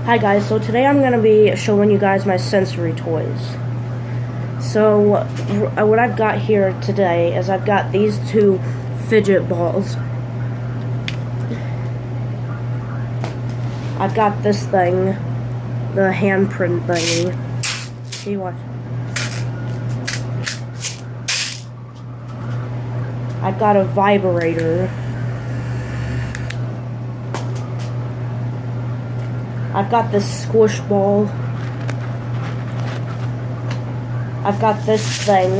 Hi guys, so today I'm going to be showing you guys my sensory toys. So, what I've got here today is I've got these two fidget balls. I've got this thing, the handprint thingy. See what? I've got a vibrator. I've got this squish ball. I've got this thing,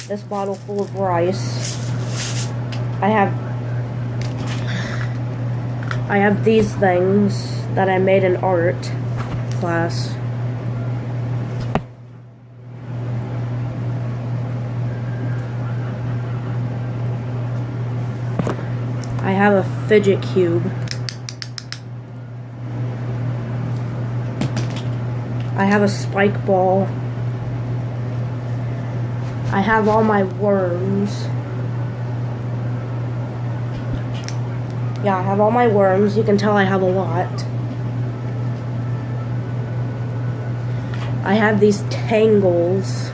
this bottle full of rice. I have these things that I made in art class. I have a fidget cube. I have a spike ball. I have all my worms. Yeah, I have all my worms. You can tell I have a lot. I have these tangles.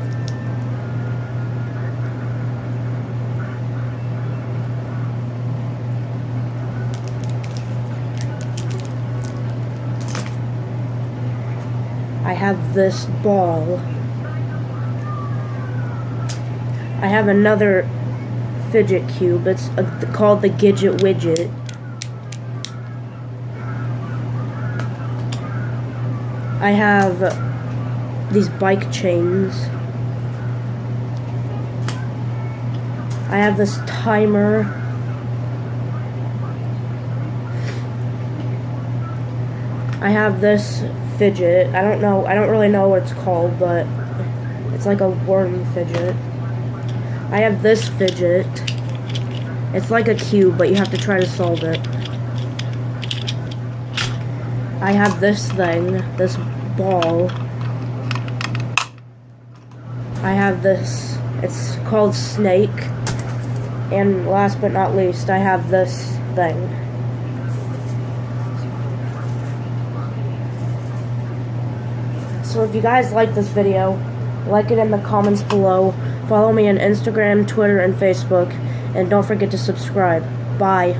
I have this ball. I have another fidget cube. It's called the Gidget Widget. I have these bike chains. I have this timer. I have this fidget. I don't really know what it's called, but it's like a worm fidget. I have this fidget. It's like a cube, but you have to try to solve it. I have this thing, this ball. I have this, it's called Snake. And last but not least, I have this thing. So if you guys like this video, like it in the comments below. Follow me on Instagram, Twitter, and Facebook. And don't forget to subscribe. Bye.